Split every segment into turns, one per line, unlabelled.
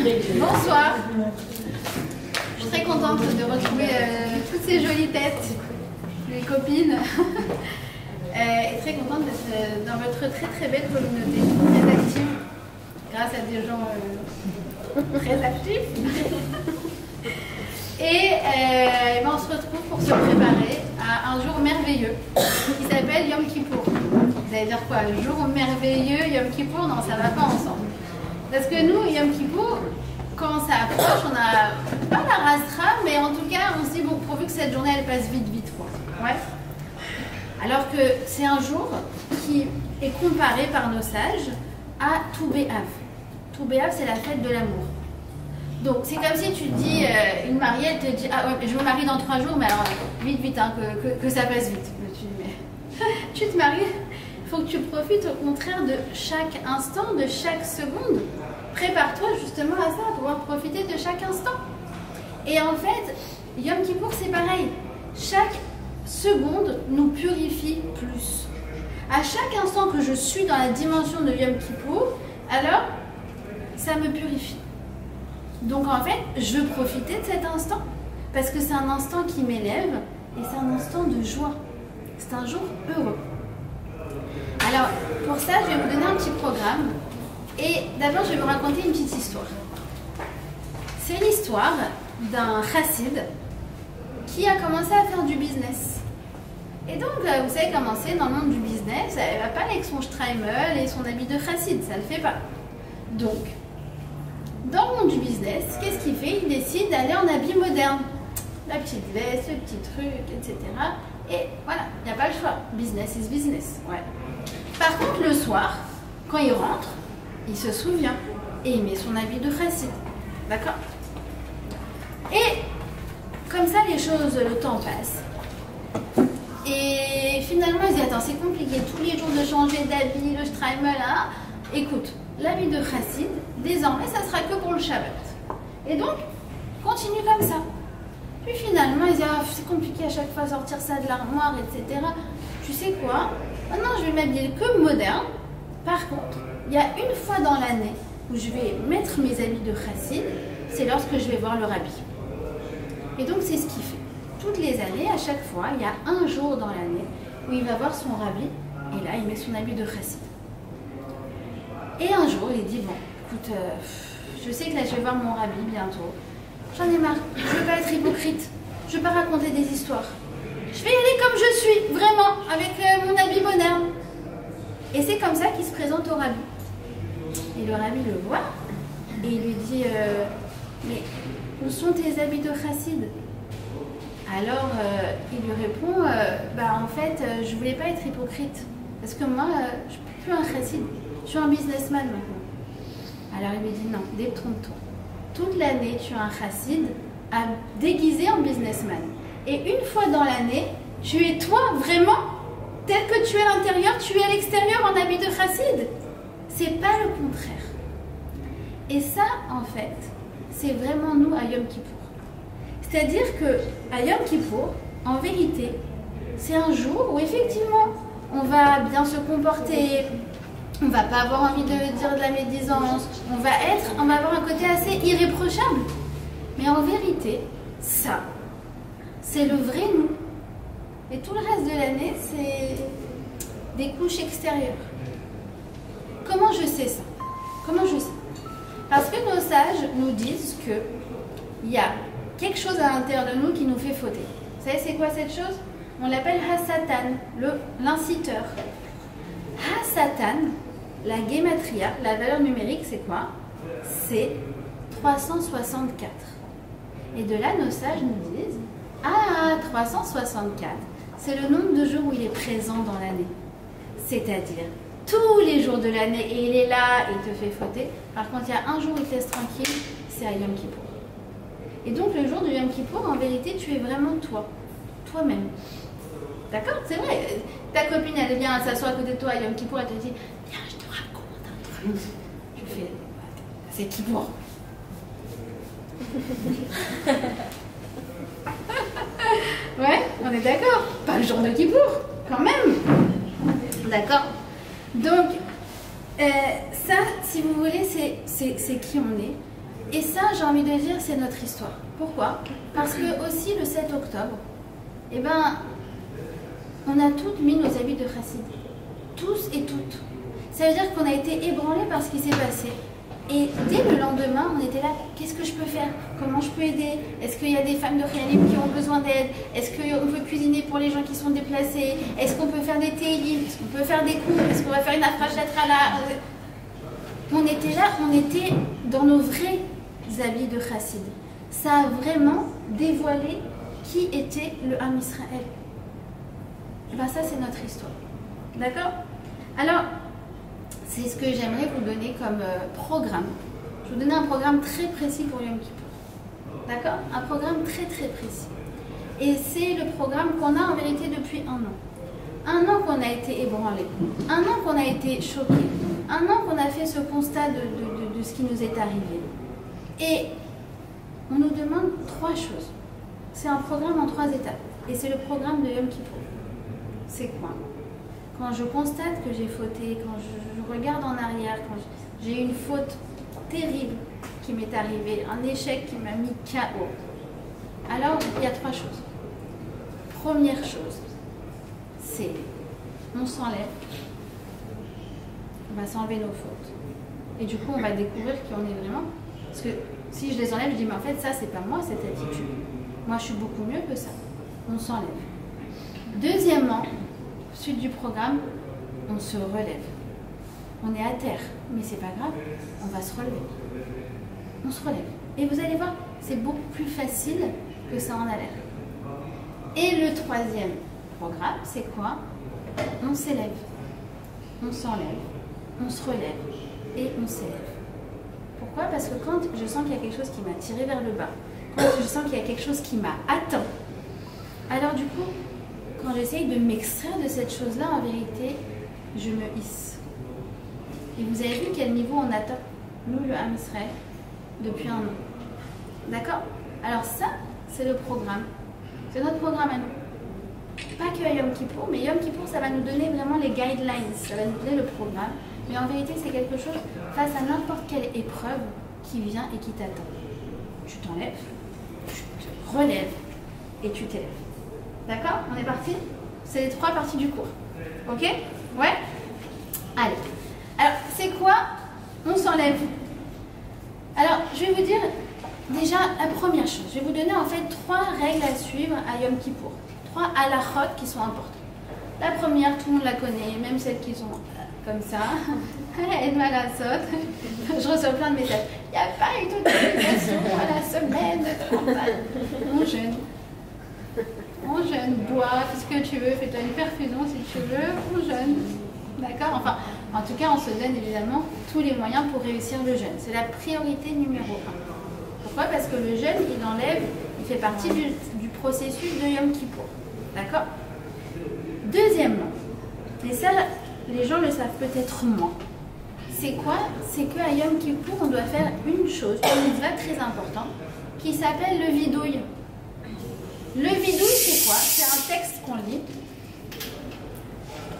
Bonsoir. Je suis très contente de retrouver toutes ces jolies têtes, les copines. Et très contente d'être dans votre très très belle communauté, très active, grâce à des gens très actifs. Et on se retrouve pour se préparer à un jour merveilleux qui s'appelle Yom Kippour. Vous allez dire quoi? Jour merveilleux, Yom Kippour? Non, ça ne va pas ensemble. Parce que nous, Yom Kippour, quand ça approche, on n'a pas la rastra, mais en tout cas, on se dit, bon, pourvu que cette journée, elle passe vite, vite, quoi. Ouais. Alors que c'est un jour qui est comparé par nos sages à Tou B'Av. Tou B'Av, c'est la fête de l'amour. Donc, c'est comme si tu dis, une mariée, elle te dit, ah ouais, je me marie dans 3 jours, mais alors, vite, vite, hein, que ça passe vite. Mais tu dis, mais tu te maries, il faut que tu profites au contraire de chaque instant, de chaque seconde. Prépare-toi justement à ça, à pouvoir profiter de chaque instant. Et en fait, Yom Kippour, c'est pareil. Chaque seconde nous purifie plus. À chaque instant que je suis dans la dimension de Yom Kippour, alors, ça me purifie. Donc en fait, je veux profiter de cet instant parce que c'est un instant qui m'élève et c'est un instant de joie. C'est un jour heureux. Alors, pour ça, je vais vous donner un petit programme. Et d'abord, je vais vous raconter une petite histoire. C'est l'histoire d'un chassid qui a commencé à faire du business. Et donc, vous savez comment c'est dans le monde du business, elle ne va pas avec son streimel et son habit de chassid, ça ne le fait pas. Donc, dans le monde du business, qu'est-ce qu'il fait? Il décide d'aller en habit moderne. La petite veste, le petit truc, etc. Et voilà, il n'y a pas le choix. Business is business. Ouais. Par contre, le soir, quand il rentre, il se souvient et il met son habit de chassid. D'accord? Et comme ça, les choses, le temps passe. Et finalement, il se dit, attends, c'est compliqué, tous les jours de changer d'habit, le streimel, hein. Écoute, l'habit de chassid, désormais, ça sera que pour le Shabbat. Et donc, continue comme ça. Puis finalement, il se dit, ah, c'est compliqué à chaque fois sortir ça de l'armoire, etc. Tu sais quoi? Maintenant, je vais m'habiller que moderne. Par contre, il y a une fois dans l'année où je vais mettre mes habits de chassid, c'est lorsque je vais voir le rabbi. Et donc, c'est ce qu'il fait. Toutes les années, à chaque fois, il y a un jour dans l'année où il va voir son rabbi, et là, il met son habit de chassid. Et un jour, il dit, bon, écoute, je sais que là, je vais voir mon rabbi bientôt. J'en ai marre, je ne veux pas être hypocrite, je ne veux pas raconter des histoires. Je vais y aller comme je suis, vraiment, avec mon habit moderne. Et c'est comme ça qu'il se présente au rabbi. Et le rabbi le voit, et il lui dit, mais où sont tes habits de chassid? Alors, il lui répond, bah en fait, je voulais pas être hypocrite, parce que moi, je ne suis plus un chassid, je suis un businessman maintenant. Alors il lui dit, non, détrompe-toi. Toute l'année, tu es un chassid déguisé en businessman. Et une fois dans l'année, tu es toi vraiment, tel que tu es à l'intérieur, tu es à l'extérieur en habit de chassid. C'est pas le contraire. Et ça, en fait, c'est vraiment nous à Yom Kippour. C'est-à-dire que à Yom Kippour, en vérité, c'est un jour où effectivement, on va bien se comporter, on va pas avoir envie de dire de la médisance, on va avoir un côté assez irréprochable. Mais en vérité, ça, c'est le vrai nous. Et tout le reste de l'année, c'est des couches extérieures. Comment je sais ça? Comment je sais? Parce que nos sages nous disent qu'il y a quelque chose à l'intérieur de nous qui nous fait fauter. Vous savez c'est quoi cette chose? On l'appelle Hasatan, l'inciteur. Hasatan, la gematria, la valeur numérique, c'est quoi? C'est 364. Et de là, nos sages nous disent, ah, 364, c'est le nombre de jours où il est présent dans l'année. C'est-à-dire tous les jours de l'année, et il est là et il te fait fauter. Par contre, il y a un jour où il te laisse tranquille, c'est à Yom Kippour. Et donc, le jour de Yom Kippour, en vérité, tu es vraiment toi, toi-même. D'accord? C'est vrai. Ta copine, elle vient, elle s'assoit à côté de toi à Yom Kippour, elle te dit, viens, je te raconte un truc. Tu fais, c'est Kippour. Ouais, on est d'accord. Pas le jour de Kippour, quand même. D'accord? Donc, ça, si vous voulez, c'est qui on est. Et ça, j'ai envie de dire, c'est notre histoire. Pourquoi? Parce que aussi le 7 octobre, eh ben, on a toutes mis nos habits de chassid. Tous et toutes. Ça veut dire qu'on a été ébranlés par ce qui s'est passé. Et dès le lendemain, on était là, qu'est-ce que je peux faire? Comment je peux aider? Est-ce qu'il y a des femmes de Khayalim qui ont besoin d'aide? Est-ce qu'on peut cuisiner pour les gens qui sont déplacés? Est-ce qu'on peut faire des télim? Est-ce qu'on peut faire des cours? Est-ce qu'on va faire une afrachat là? On était là, on était dans nos vrais habits de chassid. Ça a vraiment dévoilé qui était le Ham Israël. Ben ça, c'est notre histoire. D'accord? Alors, c'est ce que j'aimerais vous donner comme programme. Je vais vous donner un programme très précis pour Yom Kippour. D'accord? Un programme très très précis. Et c'est le programme qu'on a en vérité depuis un an. Un an qu'on a été ébranlé. Un an qu'on a été choqué. Un an qu'on a fait ce constat de ce qui nous est arrivé. Et on nous demande 3 choses. C'est un programme en 3 étapes. Et c'est le programme de Yom Kippour. C'est quoi? Quand je constate que j'ai fauté, quand je regarde en arrière, quand j'ai une faute terrible qui m'est arrivée, un échec qui m'a mis KO, alors il y a 3 choses. Première chose, c'est on s'enlève, on va s'enlever nos fautes. Et du coup, on va découvrir qui on est vraiment. Parce que si je les enlève, je dis, mais en fait, ça, c'est pas moi, cette attitude. Moi, je suis beaucoup mieux que ça. On s'enlève. Deuxièmement, suite du programme, on se relève. On est à terre, mais c'est pas grave, on va se relever. On se relève. Et vous allez voir, c'est beaucoup plus facile que ça en a l'air. Et le 3e programme, c'est quoi? On s'élève, on s'enlève, on se relève et on s'élève. Pourquoi? Parce que quand je sens qu'il y a quelque chose qui m'a tiré vers le bas, quand je sens qu'il y a quelque chose qui m'a atteint, alors du coup, quand j'essaye de m'extraire de cette chose-là, en vérité, je me hisse. Et vous avez vu quel niveau on atteint, nous, le Ham Israël, depuis un an. D'accord? Alors ça, c'est le programme. C'est notre programme à nous. Pas que à Yom Kippour, mais Yom Kippour, ça va nous donner vraiment les guidelines, ça va nous donner le programme. Mais en vérité, c'est quelque chose face à n'importe quelle épreuve qui vient et qui t'attend. Tu t'enlèves, tu te relèves et tu t'élèves. D'accord? On est parti? C'est les 3 parties du cours. Ok? Ouais? Allez. Alors, c'est quoi? On s'enlève. Alors, je vais vous dire déjà la première chose. Je vais vous donner en fait 3 règles à suivre à Yom Kippour. 3 halachot qui sont importantes. La première, tout le monde la connaît, même celles qui sont comme ça. Aide mal à saute. Je reçois plein de messages. Il n'y a pas eu toute l'utilisation à la semaine de travail. On jeûne, bois, fais ce que tu veux, fais-toi une perfusion si tu veux, on jeûne. D'accord? Enfin, en tout cas, on se donne évidemment tous les moyens pour réussir le jeûne. C'est la priorité numéro 1. Pourquoi? Parce que le jeûne, il enlève, il fait partie du processus de Yom Kippour. D'accord? Deuxièmement, et ça, les gens le savent peut-être moins, c'est quoi? C'est qu'à Yom Kippour, on doit faire une chose, une mitzvah très importante, qui s'appelle le vidouille. Le vidouille, c'est quoi? C'est un texte qu'on lit.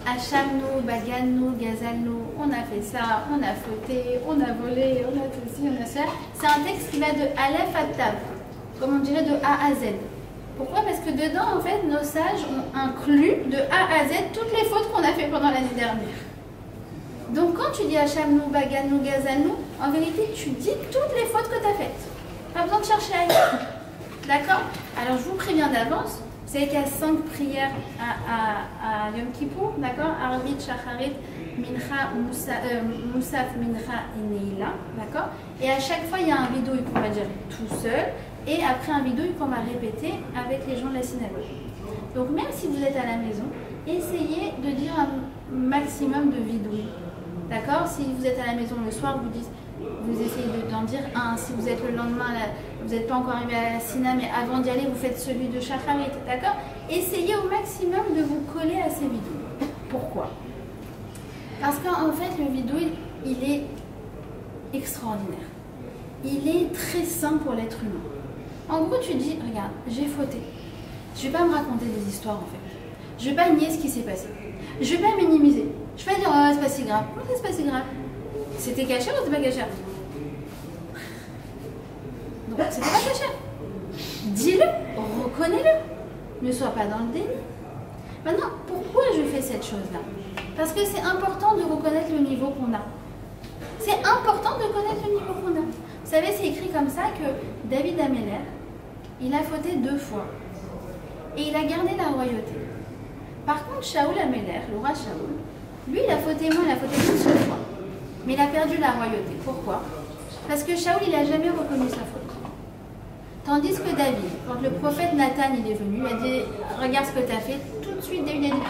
Achamnou, baganou, gazalnou, on a fait ça, on a fauté, on a volé, on a tout ci, on a ça. C'est un texte qui va de Aleph à Tav, comme on dirait de A à Z. Pourquoi? Parce que dedans, en fait, nos sages ont inclus de A à Z toutes les fautes qu'on a fait pendant l'année dernière. Donc quand tu dis Achamnou, baganou, gazalnou, en vérité, tu dis toutes les fautes que tu as faites. Pas besoin de chercher ailleurs. D'accord? Alors je vous préviens d'avance, vous savez qu'il y a 5 prières à Yom Kippour, d'accord? Arvit, Shacharit, Mincha, Moussaf, Mincha et Neila, d'accord? Et à chaque fois, il y a un vidouille qu'on va dire tout seul, et après un vidouille qu'on va répéter avec les gens de la synagogue. Donc même si vous êtes à la maison, essayez de dire un maximum de vidouille, d'accord? Si vous êtes à la maison le soir, vous essayez d'en dire un. Si vous êtes le lendemain, vous n'êtes pas encore arrivé à la Sina, mais avant d'y aller, vous faites celui de Shacharit, d'accord? Essayez au maximum de vous coller à ces vidouilles. Pourquoi? Parce qu'en fait, le vidouille, il est extraordinaire. Il est très sain pour l'être humain. En gros, tu dis, regarde, j'ai fauté. Je ne vais pas me raconter des histoires, en fait. Je ne vais pas nier ce qui s'est passé. Je ne vais pas minimiser. Je ne vais pas dire, oh, c'est pas si grave. Non, c'est pas si grave. C'était caché ou c'était pas caché? Donc c'était pas caché. Dis-le, reconnais-le. Ne sois pas dans le déni. Maintenant, pourquoi je fais cette chose-là? Parce que c'est important de reconnaître le niveau qu'on a. C'est important de connaître le niveau qu'on a. Vous savez, c'est écrit comme ça que David Améler, il a fauté 2 fois. Et il a gardé la royauté. Par contre, Shaoul Améler, le roi Shaoul, lui, il a fauté moins, il a fauté qu'une seule fois. Mais il a perdu la royauté. Pourquoi? Parce que Shaoul, il n'a jamais reconnu sa faute. Tandis que David, quand le prophète Nathan il est venu, il a dit « Regarde ce que tu as fait », tout de suite David a dit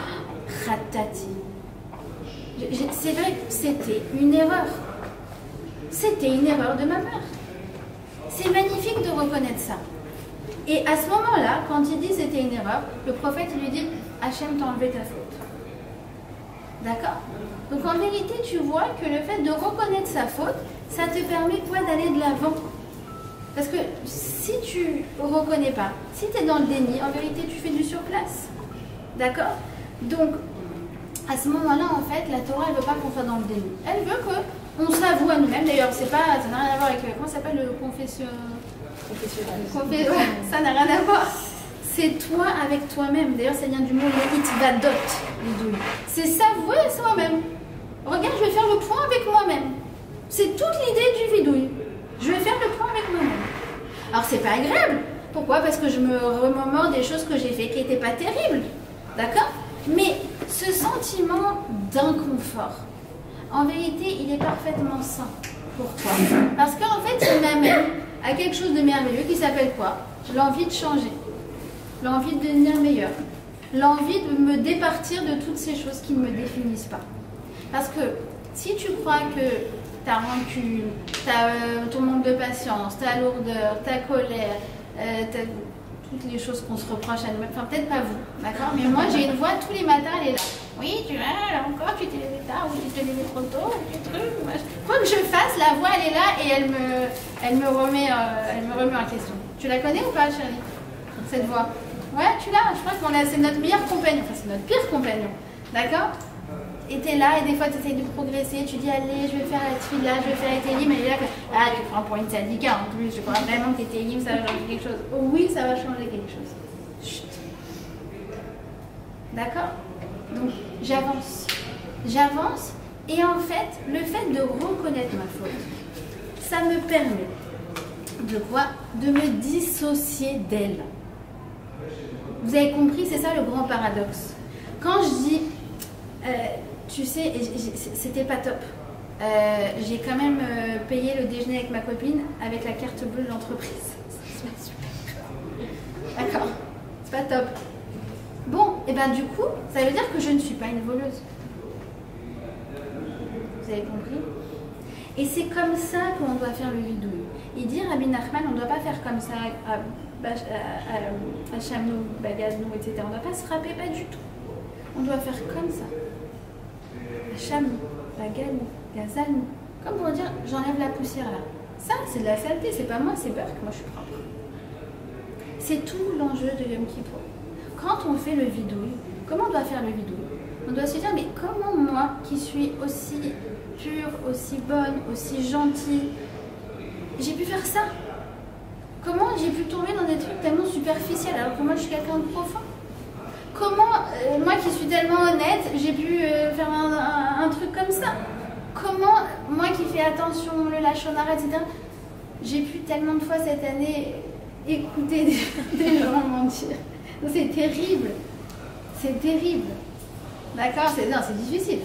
« Ratati ». C'est vrai que c'était une erreur. C'était une erreur de ma part. C'est magnifique de reconnaître ça. Et à ce moment-là, quand il dit c'était une erreur, le prophète il lui dit « Hachem t'a enlevé ta faute ». D'accord? Donc en vérité, tu vois que le fait de reconnaître sa faute, ça te permet quoi d'aller de l'avant. Parce que si tu ne reconnais pas, si tu es dans le déni, en vérité, tu fais du surplace. D'accord? Donc, à ce moment-là, en fait, la Torah, elle ne veut pas qu'on soit dans le déni. Elle veut qu'on s'avoue à nous-mêmes. D'ailleurs, ça n'a rien à voir avec, comment ça s'appelle, le confessionnal. Ouais, ça n'a rien à voir. C'est toi avec toi-même. D'ailleurs, ça vient du mot itvadot, les douilles. C'est s'avouer à soi-même. Regarde, je vais faire le point avec moi-même. C'est toute l'idée du vidouille. Je vais faire le point avec moi-même. Alors, c'est pas agréable. Pourquoi? Parce que je me remémore des choses que j'ai fait qui n'étaient pas terribles. D'accord? Mais ce sentiment d'inconfort, en vérité, il est parfaitement sain pour toi. Parce qu'en fait, il m'amène à quelque chose de merveilleux qui s'appelle quoi? L'envie de changer. L'envie de devenir meilleur. L'envie de me départir de toutes ces choses qui ne me définissent pas. Parce que si tu crois que ta rancune, ton manque de patience, ta lourdeur, ta colère, toutes les choses qu'on se reproche à nous-mêmes, enfin peut-être pas vous, d'accord? Mais moi j'ai une voix tous les matins, elle est là. Oui, tu là encore, tu t'es levé tard, ou tu t'es levé trop tôt, ou tu trucs. Quoi que je fasse, la voix elle est là et elle me remet en question. Tu la connais ou pas, chérie? Cette voix? Ouais, tu l'as. Je crois que c'est notre meilleur compagnon, enfin c'est notre pire compagnon, d'accord? Et t'es là, et des fois tu essayes de progresser, tu dis allez, je vais faire la tefila, je vais faire la télim, et elle est là, ah tu prends pour une sadika en plus, je crois vraiment que tes télim, ça va changer quelque chose. Oh, oui, ça va changer quelque chose. Chut. D'accord? Donc j'avance. J'avance, et en fait, le fait de reconnaître ma faute, ça me permet de quoi? De me dissocier d'elle. Vous avez compris, c'est ça le grand paradoxe. Quand je dis tu sais, c'était pas top. J'ai quand même payé le déjeuner avec ma copine avec la carte bleue de l'entreprise. C'est pas super. D'accord? C'est pas top. Bon, et ben du coup, ça veut dire que je ne suis pas une voleuse. Vous avez compris? Et c'est comme ça qu'on doit faire le vidouille. Il dit Rabbi Nachman, on ne doit pas faire comme ça à Chamnou, Bagaznou, etc. On ne doit pas se frapper, pas du tout. On doit faire comme ça. Chamnou, Bagaznou, Gazalnou. Comme pour dire, j'enlève la poussière là. Ça, c'est de la saleté, c'est pas moi, c'est Burke, moi je suis propre. C'est tout l'enjeu de Yom Kippour. Quand on fait le vidouille, comment on doit faire le vidouille? On doit se dire, mais comment moi, qui suis aussi pure, aussi bonne, aussi gentille, j'ai pu faire ça? Comment j'ai pu tomber dans des trucs tellement superficiels alors que moi je suis quelqu'un de profond? Comment, moi qui suis tellement honnête, j'ai pu faire un truc comme ça? Comment, moi qui fais attention, le lachonara, etc., j'ai pu tellement de fois cette année écouter des gens mentir? C'est terrible. C'est terrible. D'accord? C'est difficile.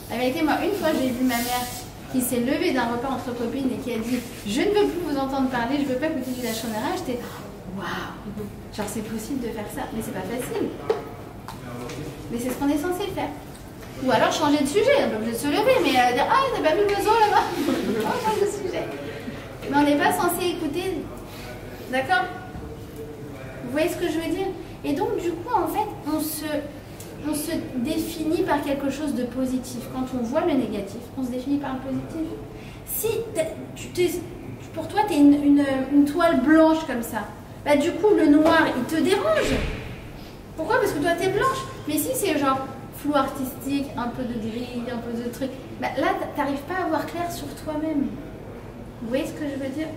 La vérité, moi, une fois, j'ai vu ma mère qui s'est levée d'un repas entre copines et qui a dit « Je ne veux plus vous entendre parler, je ne veux pas écouter du lachonara ». J'étais « Waouh !» Genre, c'est possible de faire ça. Mais c'est pas facile. Mais c'est ce qu'on est censé faire. Ou alors changer de sujet. On n'est pas obligé de se lever, mais dire « Ah, t'as pas vu le zoo là-bas ?» On change de sujet. Mais on n'est pas censé écouter. D'accord? Vous voyez ce que je veux dire? Et donc, du coup, en fait, on se définit par quelque chose de positif. Quand on voit le négatif, on se définit par le positif. Si pour toi, tu es une toile blanche comme ça, bah, du coup, le noir, il te dérange. Pourquoi? Parce que toi, tu es blanche. Mais si c'est genre flou artistique, un peu de gris, un peu de truc, bah, là, tu n'arrives pas à voir clair sur toi-même. Vous voyez ce que je veux dire?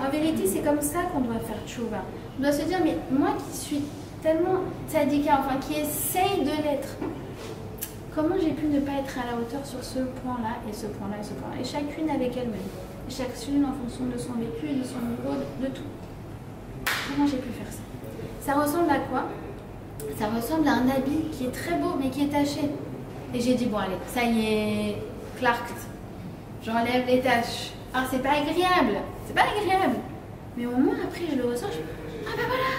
En vérité, c'est comme ça qu'on doit faire tchouva. On doit se dire, mais moi qui suis tellement tzadika, enfin qui essaye de l'être, comment j'ai pu ne pas être à la hauteur sur ce point-là et ce point-là et ce point-là, et chacune avec elle-même, et chacune en fonction de son vécu, de son niveau, de tout. Comment j'ai pu faire ça? Ça ressemble à quoi? Ça ressemble à un habit qui est très beau mais qui est taché. Et j'ai dit, bon allez, ça y est, Clark, j'enlève les taches. Alors c'est pas agréable, mais au moins après je le ressens, ah ben voilà,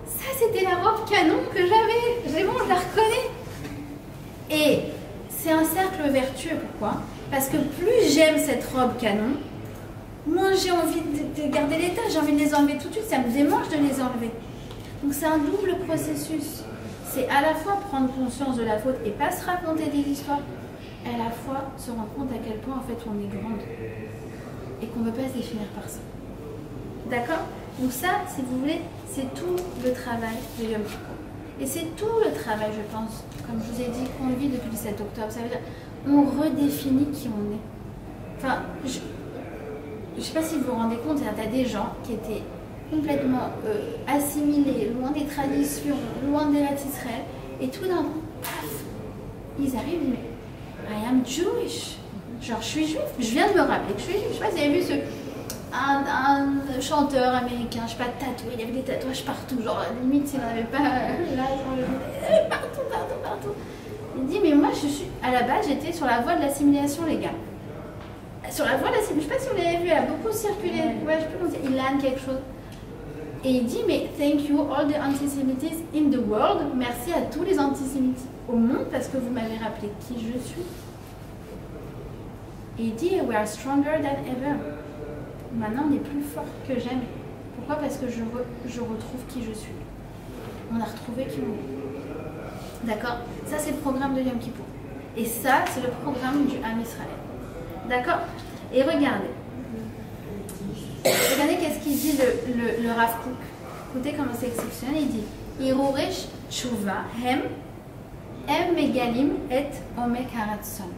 ça c'était la robe canon que j'avais, c'est bon, je la reconnais. Et c'est un cercle vertueux, pourquoi? Parce que plus j'aime cette robe canon, moins j'ai envie de garder les taches, j'ai envie de les enlever tout de suite, ça me démange de les enlever. Donc c'est un double processus, c'est à la fois prendre conscience de la faute et pas se raconter des histoires, et à la fois se rendre compte à quel point en fait on est grande et qu'on ne peut pas se définir par ça. D'accord? Donc ça, si vous voulez, c'est tout le travail de Yom Kippur. Et c'est tout le travail, je pense, comme je vous ai dit, qu'on vit depuis le 7 octobre. Ça veut dire on redéfinit qui on est. Enfin, je ne sais pas si vous vous rendez compte, il y a des gens qui étaient complètement assimilés, loin des traditions, loin des Eretz Israël, et tout d'un coup, paf, ils arrivent, mais I am Jewish. Genre, je suis juif. Je viens de me rappeler que je suis juif. Je sais pas si vous avez vu un chanteur américain, je sais pas, tatoué, il y avait des tatouages partout. Genre, à la limite, s'il n'en avait pas là, partout. Il dit, mais moi, je suis, à la base, j'étais sur la voie de l'assimilation légale. Sur la voie de l'assimilation, je sais pas si vous l'avez vu, elle a beaucoup circulé. Ouais, je sais plus comment dire, Ilan, quelque chose. Et il dit, mais thank you all the antisemites in the world. Merci à tous les antisémites au monde parce que vous m'avez rappelé qui je suis. Et il dit, we are stronger than ever. Maintenant, on est plus fort que jamais. Pourquoi? Parce que je retrouve qui je suis. On a retrouvé qui on est. D'accord? Ça, c'est le programme de Yom Kippur. Et ça, c'est le programme du Am Israël. D'accord? Et regardez. Regardez qu'est-ce qu'il dit le Rav Kook. Écoutez comment c'est exceptionnel. Il dit, Iruresh Tshuva Hem Megalim et Omek Haratson.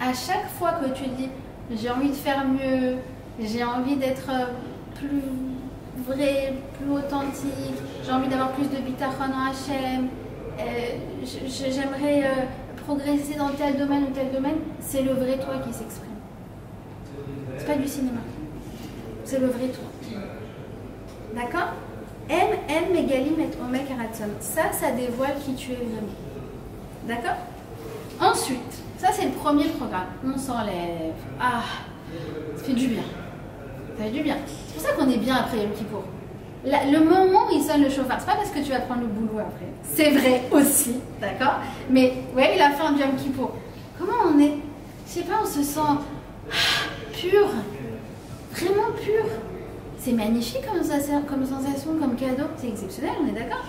À chaque fois que tu dis j'ai envie de faire mieux, j'ai envie d'être plus vrai, plus authentique, j'ai envie d'avoir plus de bitachon en Hachem, j'aimerais progresser dans tel domaine ou tel domaine, c'est le vrai toi qui s'exprime. C'est pas du cinéma, c'est le vrai toi. D'accord? En Megalim et Omek Haratson. Ça dévoile qui tu es vraiment. D'accord? Ensuite, ça c'est le premier programme. On s'enlève. Ah, ça fait du bien. Ça fait du bien. C'est pour ça qu'on est bien après Yom Kippour. Le moment où il sonne le chauffard, c'est pas parce que tu vas prendre le boulot après. C'est vrai aussi, d'accord? Mais ouais, la fin du Yom Kippour. Comment on est? Je sais pas, on se sent pur. Vraiment pur. C'est magnifique comme sensation, comme cadeau. C'est exceptionnel, on est d'accord?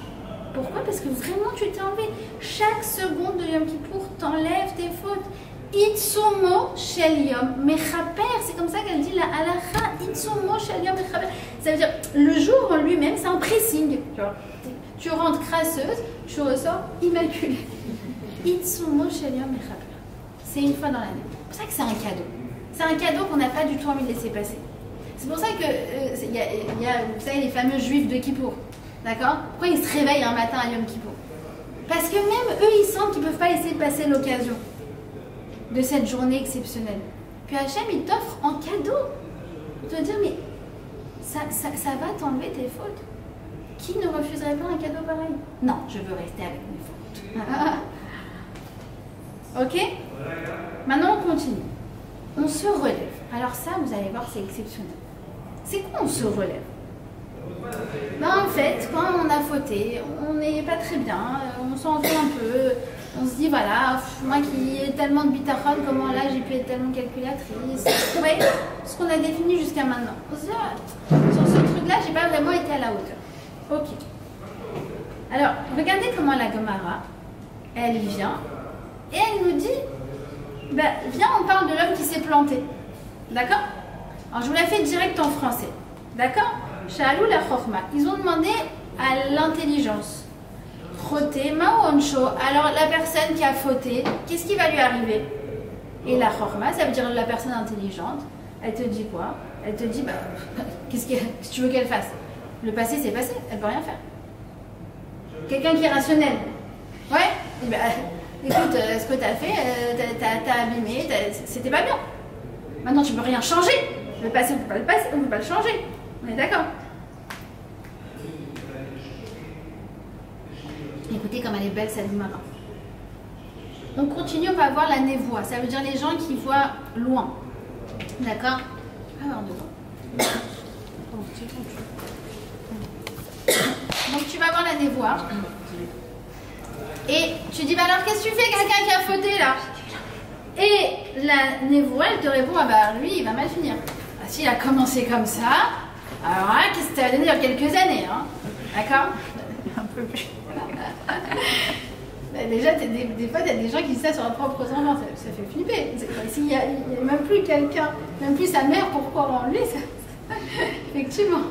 Pourquoi? Parce que vraiment tu t'es enlevé. Chaque seconde de Yom Kippour t'enlève tes fautes. Itsumo shel yom mechaper. C'est comme ça qu'elle dit la halacha. Itsumo shel yom mechaper. Ça veut dire le jour en lui-même, c'est un pressing. Tu rentres crasseuse, tu ressors immaculée. Itsumo shel yom mechaper. C'est une fois dans l'année. C'est pour ça que c'est un cadeau. C'est un cadeau qu'on n'a pas du tout envie de laisser passer. C'est pour ça que y a, vous savez, les fameux juifs de Kippour. D'accord? Pourquoi ils se réveillent un matin à Yom Kippour? Parce que même eux, ils sentent qu'ils ne peuvent pas laisser passer l'occasion de cette journée exceptionnelle. Puis Hachem, il t'offre en cadeau. Tu vas dire, mais ça va t'enlever tes fautes. Qui ne refuserait pas un cadeau pareil? Non, je veux rester avec mes fautes. Ok? Maintenant, on continue. On se relève. Alors ça, vous allez voir, c'est exceptionnel. C'est quoi on se relève? Ben, en fait, quand on a fauté, on n'est pas très bien, on s'en veut un peu, on se dit voilà, moi qui ai tellement de bitachon, comment là j'ai pu être tellement calculatrice. Vous voyez ce qu'on a défini jusqu'à maintenant. On se dit, sur ce truc-là, j'ai pas vraiment été à la hauteur. Ok. Alors, regardez comment la Gemara, elle vient, et elle nous dit, ben, viens, on parle de l'homme qui s'est planté. D'accord? Alors, je vous la fais direct en français. D'accord? Shalou la chorma. Ils ont demandé à l'intelligence. Choté, maoncho. Alors la personne qui a fauté, qu'est-ce qui va lui arriver? Et la chorma, ça veut dire la personne intelligente. Elle te dit quoi? Elle te dit, bah, qu'est-ce que tu veux qu'elle fasse? Le passé, c'est passé, elle peut rien faire. Quelqu'un qui est rationnel. Ouais, et bah, écoute, ce que tu as fait, t'as abîmé, c'était pas bien. Maintenant, tu peux rien changer. Le passé, on ne peut pas le changer. On est d'accord? Écoutez comme elle est belle cette maman. On continue, on va voir la névoie. Ça veut dire les gens qui voient loin. D'accord? Alors, devant. Donc tu vas voir la névoie. Et tu dis, bah alors qu'est-ce que tu fais, quelqu'un qui a fauté là? Et la névoie, elle te répond, ah bah lui, il va mal finir. Ah, s'il a commencé comme ça, alors hein, qu'est-ce que ça va donner dans quelques années, hein? D'accord? Un peu plus. Déjà, des fois, tu as des gens qui disent ça sur leurs propres enfants, ça fait flipper. S'il n'y a même plus quelqu'un, même plus sa mère pour croire en lui, ça, effectivement,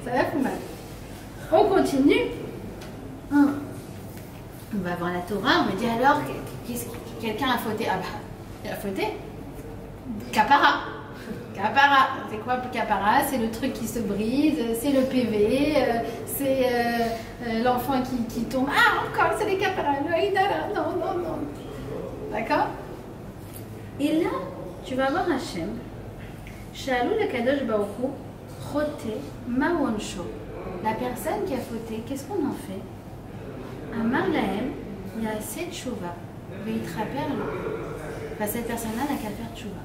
ça va foutre mal. On continue. On va voir la Torah, on me dit alors, quelqu'un a fauté? Ah bah, il a fauté. Capara. Capara. C'est quoi capara? C'est le truc qui se brise, c'est le PV, c'est l'enfant qui tombe. Ah, encore, c'est les capara. Non, non, non. D'accord? Et là, tu vas voir Hachem. Shalou le Kadosh Baruch Hu, Chote Mawonsho. La personne qui a fauté, qu'est-ce qu'on en fait? Amar Lahem, Yaseh Tshuva, Veitraper Lo. Cette personne-là n'a qu'à faire Tshuva.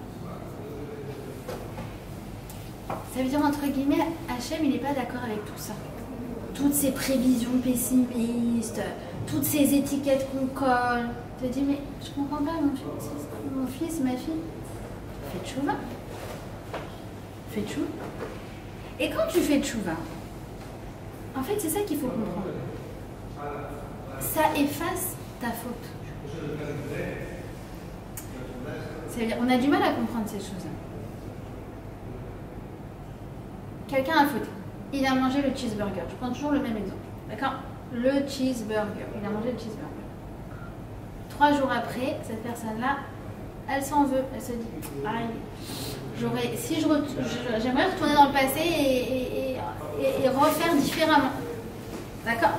Ça veut dire, entre guillemets, Hachem, il n'est pas d'accord avec tout ça. Toutes ces prévisions pessimistes, toutes ces étiquettes qu'on colle. Tu te dis, mais je comprends pas, mon fils, ma fille. Fais Tshuva. Fais Tshuva. Et quand tu fais Tshuva, en fait, c'est ça qu'il faut comprendre. Ça efface ta faute. C'est-à-dire, on a du mal à comprendre ces choses-là. Quelqu'un a fauté. Il a mangé le cheeseburger. Je prends toujours le même exemple. D'accord? Le cheeseburger. Il a mangé le cheeseburger. 3 jours après, cette personne-là, elle s'en veut. Elle se dit, j'aimerais retourner dans le passé et refaire différemment. D'accord?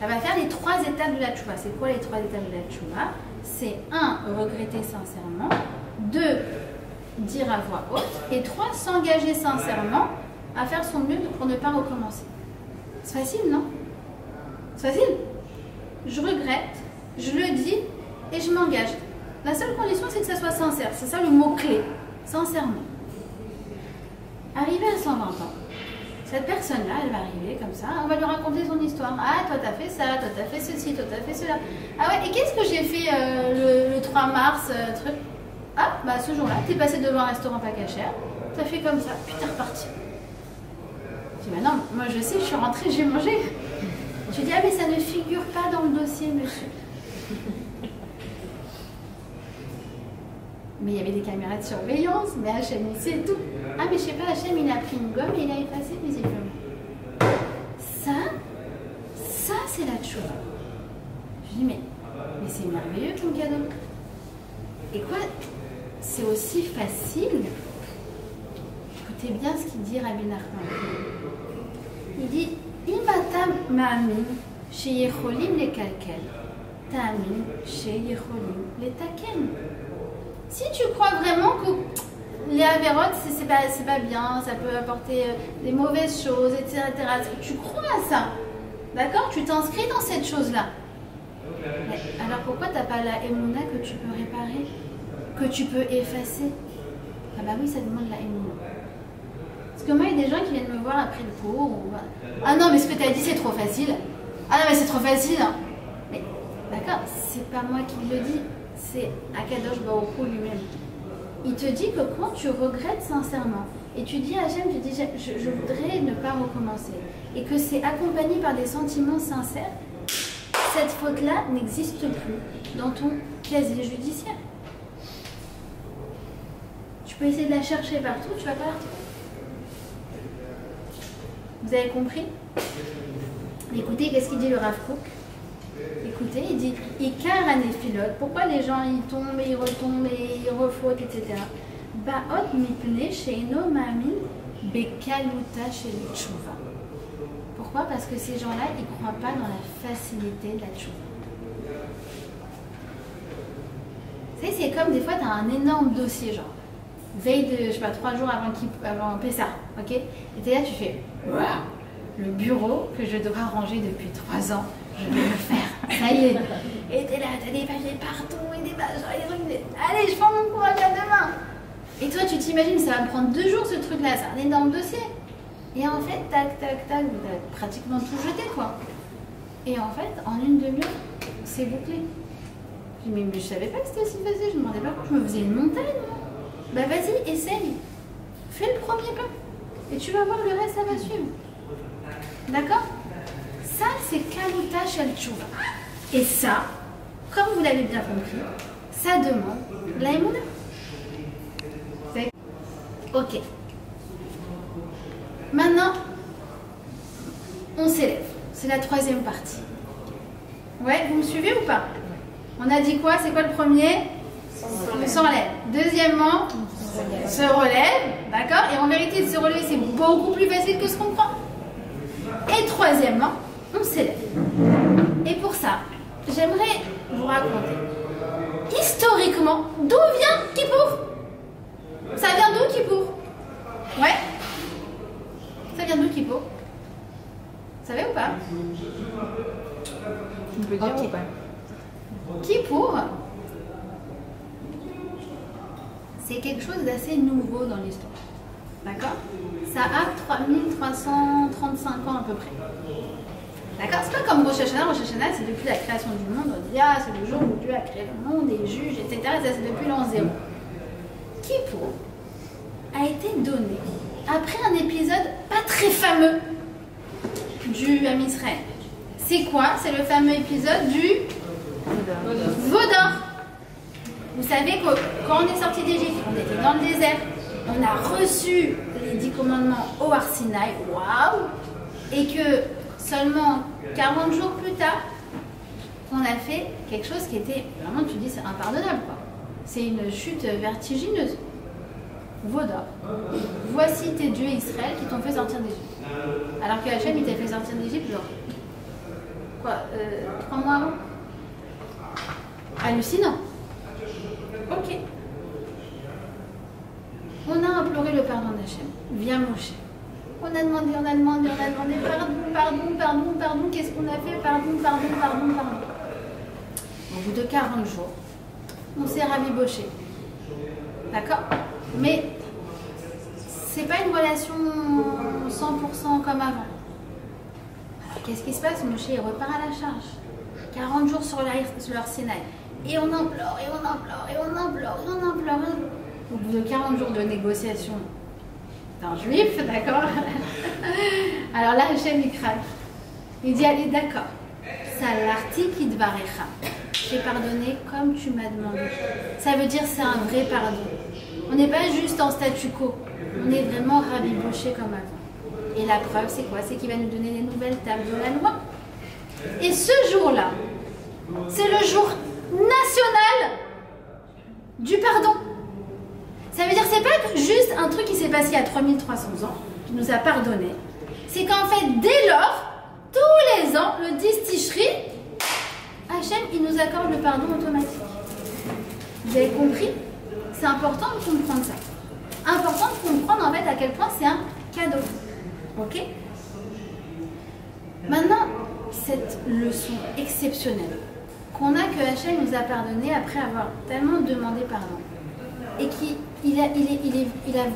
Elle va faire les 3 étapes de la tchouva. C'est quoi les 3 étapes de la tchouva? C'est 1, regretter sincèrement. 2, dire à voix haute. Et 3, s'engager sincèrement à faire son mieux pour ne pas recommencer. C'est facile, non? C'est facile. Je regrette, je le dis et je m'engage. La seule condition, c'est que ça soit sincère. C'est ça le mot-clé. Sincèrement. Arrivé à 120 ans, cette personne-là, elle va arriver comme ça, on va lui raconter son histoire. Ah, toi t'as fait ça, toi t'as fait ceci, toi t'as fait cela. Ah ouais, et qu'est-ce que j'ai fait le 3 mars, truc? Ah, bah ce jour-là, t'es passé devant un restaurant pas cachère, t'as fait comme ça, puis t'es reparti. Je dis, bah non, moi je sais, je suis rentrée, j'ai mangé. Tu dis, ah mais ça ne figure pas dans le dossier, monsieur. Mais il y avait des caméras de surveillance, mais Hachem, il sait tout. Ah, mais je sais pas, Hachem, il a pris une gomme et il a effacé visiblement. Ça c'est la tchouva. Je dis, mais c'est merveilleux ton cadeau. Et quoi, c'est aussi facile. Écoutez bien ce qu'il dit Rabbi Nachman. Il dit, Imatam ma'amin chez Yecholim les kalkel, ta'amin chez Yecholim les taken. Si tu crois vraiment que les avérotes, c'est pas bien, ça peut apporter des mauvaises choses, etc. Tu crois à ça, d'accord? Tu t'inscris dans cette chose-là. Alors pourquoi tu n'as pas la émouna que tu peux réparer, que tu peux effacer? Ah bah oui, ça demande la émouna. Parce que moi, il y a des gens qui viennent me voir après le cours. Ah non, mais ce que tu as dit, c'est trop facile. Ah non, mais c'est trop facile. Hein. Mais d'accord, c'est pas moi qui le dis. C'est Akadosh Baruch Hu lui-même. Il te dit que quand tu regrettes sincèrement, et tu dis à Hachem, tu dis je voudrais ne pas recommencer, et que c'est accompagné par des sentiments sincères, cette faute-là n'existe plus dans ton casier judiciaire. Tu peux essayer de la chercher partout, tu vas pas la retrouver. Vous avez compris? Écoutez, qu'est-ce qu'il dit le Rav Kook? Écoutez, il dit Ikar anéphilot. Pourquoi les gens ils tombent et ils retombent et ils refautent, etc. Ba'ot mipne sheino ma'amin bekaluta shel tshuva. Pourquoi? Parce que ces gens-là, ils ne croient pas dans la facilité de la tshuva. Tu sais, c'est comme des fois, tu as un énorme dossier, genre, veille de, je sais pas, 3 jours avant Pessah, ok? Et tu es là, tu fais, waouh, le bureau que je dois ranger depuis 3 ans, je vais le faire, ça y est. Et tu es là, tu as des papiers partout, et des machins, et des trucs, allez, je prends mon courage à demain. Et toi, tu t'imagines, ça va me prendre 2 jours ce truc-là, c'est un énorme dossier. Et en fait, tac, tac, tac, vous avez pratiquement tout jeté, quoi. Et en fait, en une demi-heure, c'est bouclé. Je dis, mais je savais pas que c'était aussi facile, je me demandais pas pourquoi je me faisais une montagne, moi. Bah vas-y, essaye. Fais le premier pas. Et tu vas voir, le reste, ça va suivre. D'accord? Ça, c'est Kaluta Shel Tshuva. Et ça, comme vous l'avez bien compris, ça demande la émouna. Ok. Maintenant, on s'élève. C'est la 3e partie. Ouais, vous me suivez ou pas? On a dit quoi? C'est quoi le premier? On s'enlève. Deuxièmement, se relève. D'accord? Et en vérité, de se relever, c'est beaucoup plus facile que ce qu'on croit. Et troisièmement, on s'élève. Et pour ça, j'aimerais vous raconter historiquement d'où vient Kippour. Ça vient d'où Kippour? Ouais? Ça vient d'où Kippour? Vous savez ou pas?
Tu peux dire ou pas?
Kippour, c'est quelque chose d'assez nouveau dans l'histoire. D'accord? Ça a 3335 ans à peu près. D'accord? C'est pas comme Rosh Hashanah. Rosh Hashanah, c'est depuis la création du monde. On dit, ah, c'est le jour où Dieu a créé le monde, et juge, etc. Et ça, c'est depuis l'an 0. Kippour a été donné après un épisode pas très fameux du Am Israël. C'est quoi? C'est le fameux épisode du Vaudor. Vous savez que quand on est sorti d'Égypte, on était dans le désert, on a reçu les 10 commandements au Har Sinaï, waouh, et que seulement 40 jours plus tard, on a fait quelque chose qui était vraiment, tu dis, c'est impardonnable, quoi. C'est une chute vertigineuse. Vaudor. Voici tes dieux Israël qui t'ont fait sortir d'Égypte. Alors que Hachem, il t'a fait sortir d'Égypte, genre, quoi, 3 mois avant? Hallucinant. Ok. On a imploré le pardon d'Hachem via Moshe. On a demandé, pardon, qu'est-ce qu'on a fait? Pardon. Au bout de 40 jours, on s'est rabiboché. D'accord? Mais c'est pas une relation 100% comme avant. Alors qu'est-ce qui se passe? Moshe, il repart à la charge. 40 jours sur leur Sinaï. Et on implore. Au bout de 40 jours de négociation d'un juif, d'accord? Alors là, Hachem, il craque. Il dit, allez, d'accord. Salarti kidvarecha. J'ai pardonné comme tu m'as demandé. Ça veut dire c'est un vrai pardon. On n'est pas juste en statu quo. On est vraiment rabiboché comme avant. Et la preuve, c'est quoi? C'est qu'il va nous donner les nouvelles tables de la loi. Et ce jour-là, c'est le jour national du pardon. Ça veut dire que c'est pas juste un truc qui s'est passé il y a 3300 ans, qui nous a pardonné. C'est qu'en fait, dès lors, tous les ans, le 10 Tishri, Hachem, il nous accorde le pardon automatique. Vous avez compris? C'est important de comprendre ça. Important de comprendre en fait à quel point c'est un cadeau. Ok? Maintenant, cette leçon exceptionnelle qu'on a que Hachem nous a pardonné après avoir tellement demandé pardon et qu'il a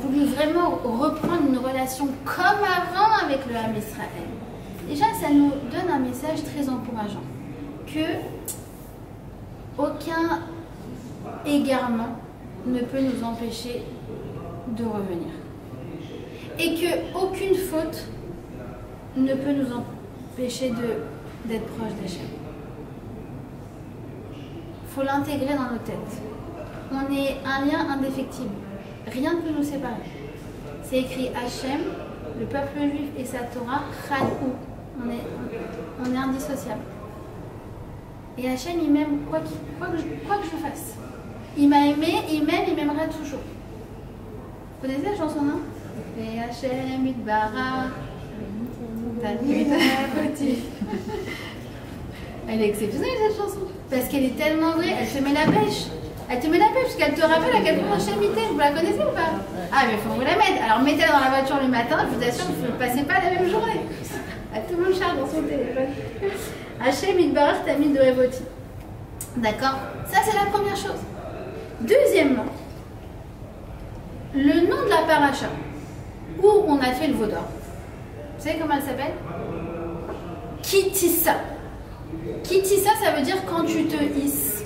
voulu vraiment reprendre une relation comme avant avec le Ham Israël. Déjà, ça nous donne un message très encourageant que aucun égarement ne peut nous empêcher de revenir et que aucune faute ne peut nous empêcher d'être proche d'Hachem. Il faut l'intégrer dans nos têtes. On est un lien indéfectible. Rien ne peut nous séparer. C'est écrit Hachem, le peuple juif et sa Torah, Chadou. On est indissociables. Et Hachem, il m'aime quoi que je fasse. Il m'a aimé, il m'aime, il m'aimera toujours. connaissez la chanson, non? Hachem Itbarach. Elle est exceptionnelle cette chanson. Parce qu'elle est tellement vraie, elle te met la pêche. Elle te met la pêche parce qu'elle te rappelle à quel point Hachem t'aime. Vous la connaissez ou pas? Ah, mais il faut vous la mettre. Alors mettez-la dans la voiture le matin, je vous assure, vous ne passez pas la même journée. À tout le monde charge dans son téléphone. Hachem Itbarach Tamid de Evoti. D'accord? Ça, c'est la première chose. Deuxièmement, le nom de la paracha où on a fait le veau d'or. Vous savez comment elle s'appelle? Kitissa. Kitissa, ça veut dire quand tu te hisses.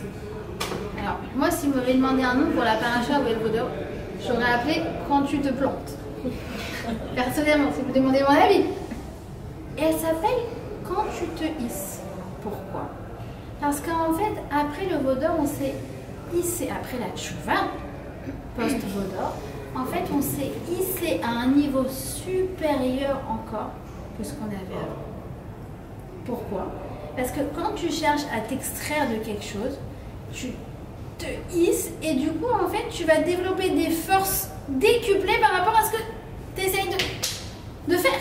Alors, moi, si vous m'avez demandé un nom pour la paracha ou le veau d'or, j'aurais appelé quand tu te plantes. Personnellement, si vous demandez mon avis. Et elle s'appelle quand tu te hisses. Pourquoi? Parce qu'en fait, après le veau d'or, on s'est hissé, après la tchouva, post-veau d'or, en fait, on s'est hissé à un niveau supérieur encore que ce qu'on avait avant. Pourquoi? Parce que quand tu cherches à t'extraire de quelque chose, tu te hisses et du coup, en fait, tu vas développer des forces décuplées par rapport à ce que tu essayes de faire.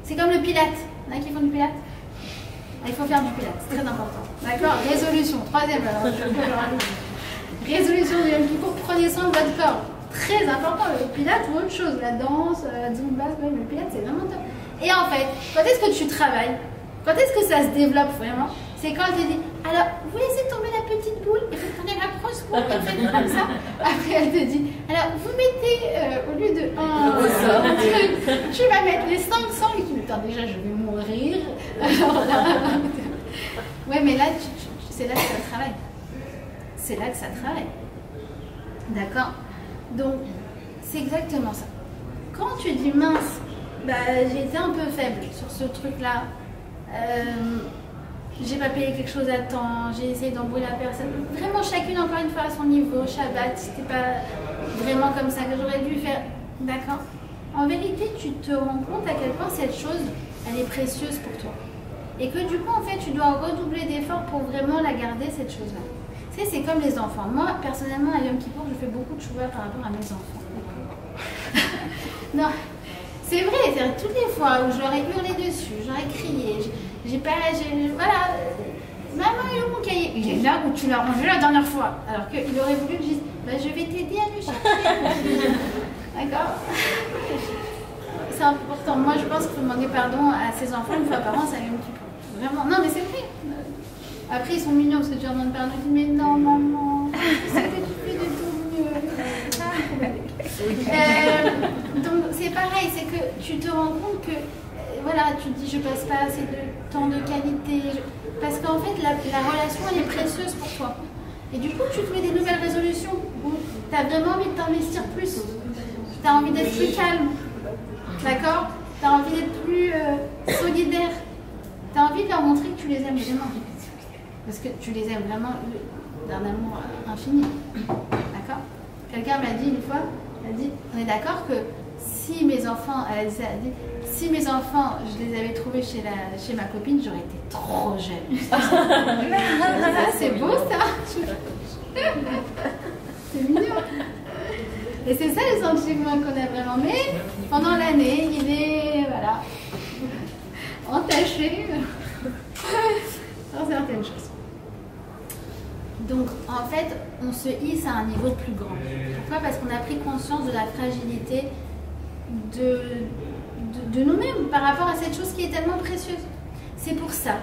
C'est comme le pilate. Il y en a qui font du pilate? Il faut faire du pilate, c'est très important. D'accord? Résolution, troisième. Résolution du Yom Kippour, prenez soin de votre corps. Très important, le pilate ou autre chose, la danse, la zumba, même le pilate, c'est vraiment top. Et en fait, quand est-ce que tu travailles? Quand est-ce que ça se développe vraiment? C'est quand elle te dit, alors, vous laissez tomber la petite boule et vous prenez la grosse boule et vous faites comme ça. Après, elle te dit, alors, vous mettez, au lieu de 1, tu vas mettre les 500 et tu me dis, attends, déjà, je vais mourir. Alors là, ouais, mais là, c'est là que ça travaille. C'est là que ça travaille. D'accord? Donc, c'est exactement ça. Quand tu dis mince, bah, j'ai été un peu faible sur ce truc-là, j'ai pas payé quelque chose à temps, j'ai essayé d'embrouiller la personne. Vraiment, chacune, encore une fois, à son niveau. Shabbat, c'était pas vraiment comme ça que j'aurais dû faire. D'accord? En vérité, tu te rends compte à quel point cette chose, elle est précieuse pour toi. Et que du coup, en fait, tu dois redoubler d'efforts pour vraiment la garder, cette chose-là. Tu sais, c'est comme les enfants. Moi, personnellement, à Yom Kippour, je fais beaucoup de chouva par rapport à mes enfants. Non, c'est vrai, toutes les fois où j'aurais hurlé dessus, j'aurais crié, voilà, maman, il est où mon cahier? Il est là où tu l'as rangé la dernière fois. Alors qu'il aurait voulu que je dise, bah, je vais t'aider à le chercher. D'accord? C'est important. Moi, je pense qu'il faut demander pardon à ses enfants une fois par an, ça Yom Kippour. Vraiment, non, mais c'est vrai. Après, ils sont mignons parce que tu leur demandes pardon. Tu dis, mais non, maman, c'est que tu fais de tout mieux. Donc, c'est pareil, c'est que tu te rends compte que, voilà, tu te dis, je passe pas assez de temps de qualité. Parce qu'en fait, la relation, elle est précieuse pour toi. Et du coup, tu te mets des nouvelles résolutions où tu as vraiment envie de t'investir plus. Tu as envie d'être plus calme. D'accord? Tu as envie d'être plus solidaire. Tu as envie de leur montrer que tu les aimes vraiment. Parce que tu les aimes vraiment d'un amour infini. D'accord? Quelqu'un m'a dit une fois, elle a dit, on est d'accord que si mes enfants, si mes enfants, je les avais trouvés chez ma copine, j'aurais été trop jalouse. C'est beau ça. C'est mignon. Et c'est ça le sentiment qu'on a vraiment. Mais pendant l'année, il est, voilà, entaché dans certaines choses. Donc, en fait, on se hisse à un niveau plus grand. Pourquoi? Parce qu'on a pris conscience de la fragilité de nous-mêmes par rapport à cette chose qui est tellement précieuse. C'est pour ça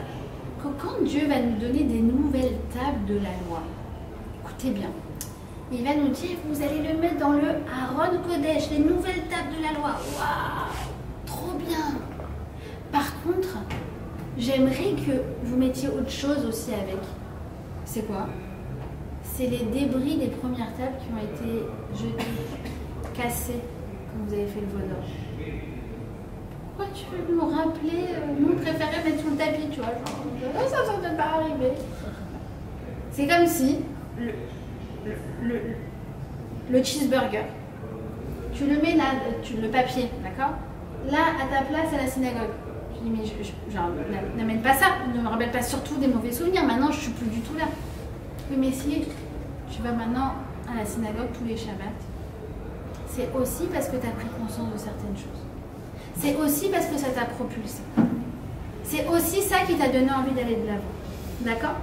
que quand Dieu va nous donner des nouvelles tables de la loi, écoutez bien, il va nous dire, vous allez le mettre dans le Aaron Kodesh, les nouvelles tables de la loi. Waouh, trop bien. Par contre, j'aimerais que vous mettiez autre chose aussi avec. C'est quoi? C'est les débris des premières tables qui ont été jetées, cassées, quand vous avez fait le veau d'or. Pourquoi tu veux nous rappeler? Nous, on préférait mettre sous le tapis, tu vois. Genre, ça ne peut pas arriver. C'est comme si le cheeseburger, tu le mets là, le papier, d'accord? Là, à ta place, à la synagogue. Je dis, mais n'amène pas ça, ne me rappelle pas surtout des mauvais souvenirs. Maintenant, je ne suis plus du tout là. Oui, mais si tu vas maintenant à la synagogue tous les Shabbats, c'est aussi parce que tu as pris conscience de certaines choses. C'est aussi parce que ça t'a propulsé. C'est aussi ça qui t'a donné envie d'aller de l'avant. D'accord?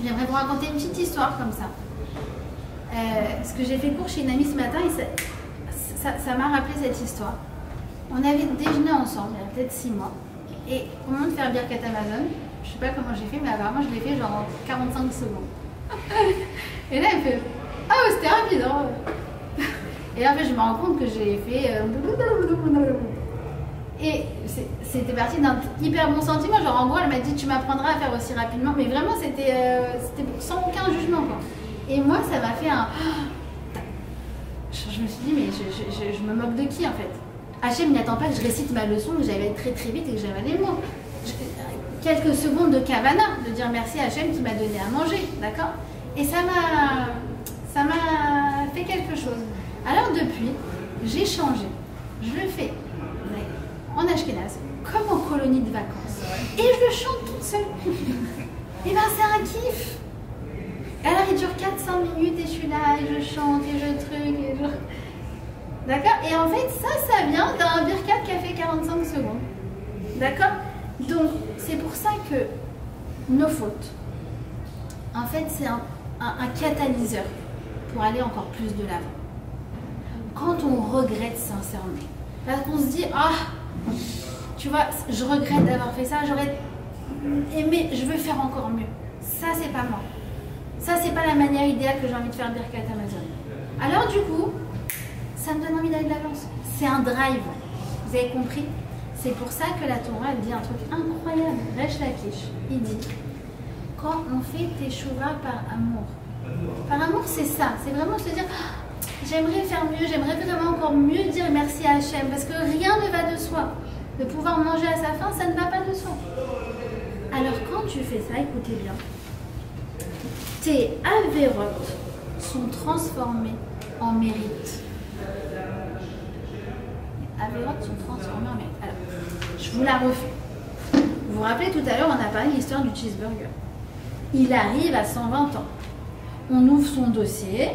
J'aimerais vous raconter une petite histoire comme ça. Parce que j'ai fait cours chez une amie ce matin et ça m'a rappelé cette histoire. On avait déjeuné ensemble, il y a peut-être 6 mois. Et au moment de faire Birkat Amazon, je sais pas comment j'ai fait, mais apparemment je l'ai fait genre en 45 secondes. Et là elle fait « Ah oh, c'était rapide hein. !» Et là en fait je me rends compte que j'ai fait... Et c'était parti d'un hyper bon sentiment. Genre en gros elle m'a dit tu m'apprendras à faire aussi rapidement. Mais vraiment c'était sans aucun jugement quoi. Et moi ça m'a fait un... Je me suis dit mais je me moque de qui en fait? Hachem n'attend pas que je récite ma leçon, que j'allais très très vite et que j'avais les mots. Quelques secondes de kavana, de dire merci à Hachem qui m'a donné à manger, d'accord? Et ça m'a fait quelque chose. Alors depuis, j'ai changé. Je le fais en Ashkenaz, comme en colonie de vacances. Et je le chante toute seule. Et ben c'est un kiff. Alors il dure 4-5 minutes et je suis là et je chante et je truc et je... D'accord? Et en fait, ça vient d'un Birkat qui a fait 45 secondes. D'accord? Donc, c'est pour ça que nos fautes, en fait, c'est un catalyseur pour aller encore plus de l'avant. Quand on regrette sincèrement, parce qu'on se dit, ah, tu vois, je regrette d'avoir fait ça, j'aurais aimé, je veux faire encore mieux. Ça, c'est pas moi. Ça, c'est pas la manière idéale que j'ai envie de faire Birkat Amazon. Alors, du coup, ça me donne envie d'aller de l'avant. C'est un drive. Vous avez compris? C'est pour ça que la Torah elle dit un truc incroyable. Resh Lakish, il dit quand on fait teshuva par amour. Par amour, c'est ça. C'est vraiment se dire j'aimerais faire mieux, j'aimerais vraiment encore mieux dire merci à Hachem. Parce que rien ne va de soi. De pouvoir manger à sa faim, ça ne va pas de soi. Alors quand tu fais ça, écoutez bien, tes avérotes sont transformées en mérite. Avérotes sont transformées en mérite. Alors, je vous la refais. Vous vous rappelez tout à l'heure, on a parlé de l'histoire du cheeseburger. Il arrive à 120 ans. On ouvre son dossier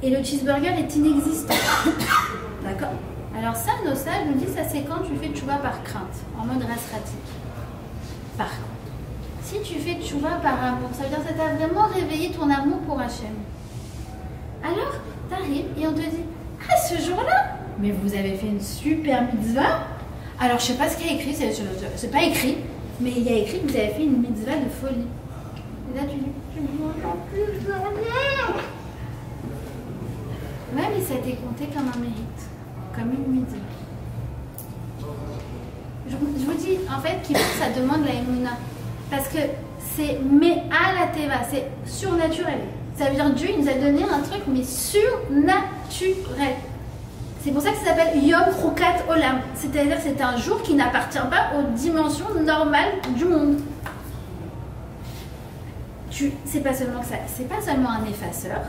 et le cheeseburger est inexistant. D'accord? Alors ça, nos sages nous disent, ça c'est quand tu fais tchouva par crainte, en mode rasratique. Par contre, si tu fais tchouva par amour, ça veut dire que ça t'a vraiment réveillé ton amour pour Hachem. Alors, t'arrives et on te dit, ah ce jour-là, mais vous avez fait une super mitzvah. Alors je sais pas ce qu'il y a écrit, c'est pas écrit, mais il y a écrit que vous avez fait une mitzvah de folie. Et là tu dis, je ne m'entends plus, je veux rien. Ouais, mais ça t'est compté comme un mérite, comme une mitzvah. Je vous dis en fait qu'il faut que ça demande la émouna. Parce que c'est mais à la teva, c'est surnaturel. Ça veut dire Dieu il nous a donné un truc mais surnaturel. C'est pour ça que ça s'appelle Yom Rukat Olam. C'est-à-dire que c'est un jour qui n'appartient pas aux dimensions normales du monde. C'est pas seulement que ça, c'est pas seulement un effaceur,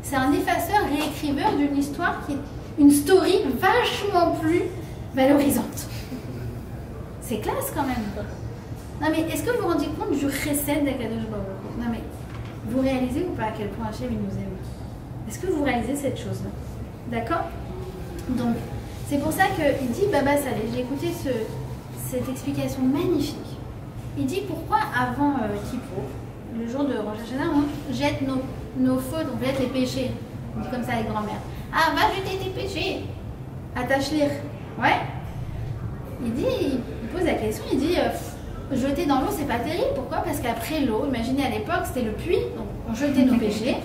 c'est un effaceur réécriveur d'une histoire qui est une story vachement plus valorisante. C'est classe quand même. Non mais est-ce que vous vous rendez compte du chesed d'Akadosh Baruch? Non mais vous réalisez ou pas à quel point Hachem il nous aime? Est-ce que vous réalisez cette chose-là? D'accord? Donc, c'est pour ça qu'il dit, Baba Saleh, j'ai écouté cette explication magnifique. Il dit pourquoi avant Kippour, le jour de Rosh Hashanah, on jette nos fautes, on jette les péchés. On dit comme ça avec grand-mère. Ah, va jeter tes péchés. Attache-les. Ouais. Il pose la question, il dit, jeter dans l'eau, c'est pas terrible. Pourquoi? Parce qu'après l'eau, imaginez à l'époque, c'était le puits, donc on jetait nos péchés.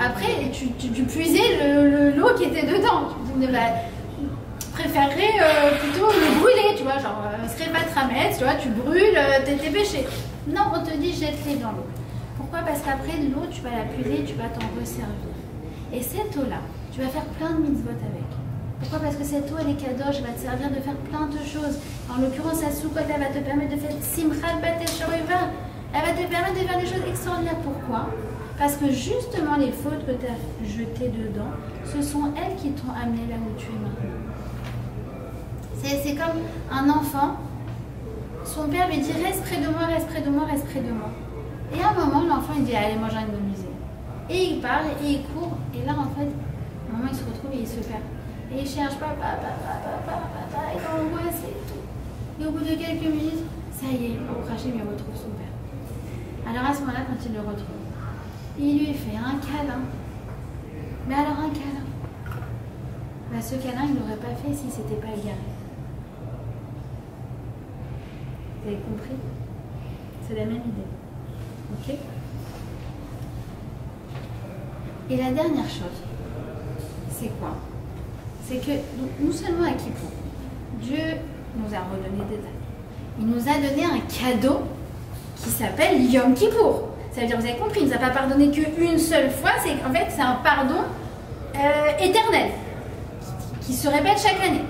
Après, tu puisais l'eau qui était dedans. Tu préférerais plutôt le brûler, tu vois, genre, ce serait pas tramette, tu vois, tu brûles tes péchés. Non, on te dit jette-les dans l'eau. Pourquoi? Parce qu'après l'eau, tu vas la puiser, tu vas t'en resservir. Et cette eau-là, tu vas faire plein de mitzvot avec. Pourquoi? Parce que cette eau, elle est kadosh, elle va te servir de faire plein de choses. En l'occurrence, la soukot, elle va te permettre de faire simchat batel shoriva. Elle va te permettre de faire des choses extraordinaires. Pourquoi? Parce que justement, les fautes que tu as jetées dedans, ce sont elles qui t'ont amené là où tu es maintenant. C'est comme un enfant, son père lui dit reste près de moi, reste près de moi, reste près de moi. Et à un moment, l'enfant il dit allez, moi j'ai envie de m'amuser. Et il parle et il court, et là en fait, à un moment il se retrouve et il se perd. Et il cherche papa, il est angoissé et tout. Et au bout de quelques minutes, ça y est, Rachim il retrouve son père. Alors à ce moment-là, quand il le retrouve, il lui fait un câlin. Mais alors un câlin. Bah, ce câlin, il n'aurait pas fait s'il ne s'était pas égaré. Vous avez compris? C'est la même idée. Ok? Et la dernière chose, c'est quoi? C'est que nous seulement à Kippour, Dieu nous a redonné des âmes. Il nous a donné un cadeau qui s'appelle Yom Kippour. Ça veut dire, vous avez compris, il ne nous a pas pardonné qu'une seule fois. En fait, c'est un pardon éternel qui se répète chaque année.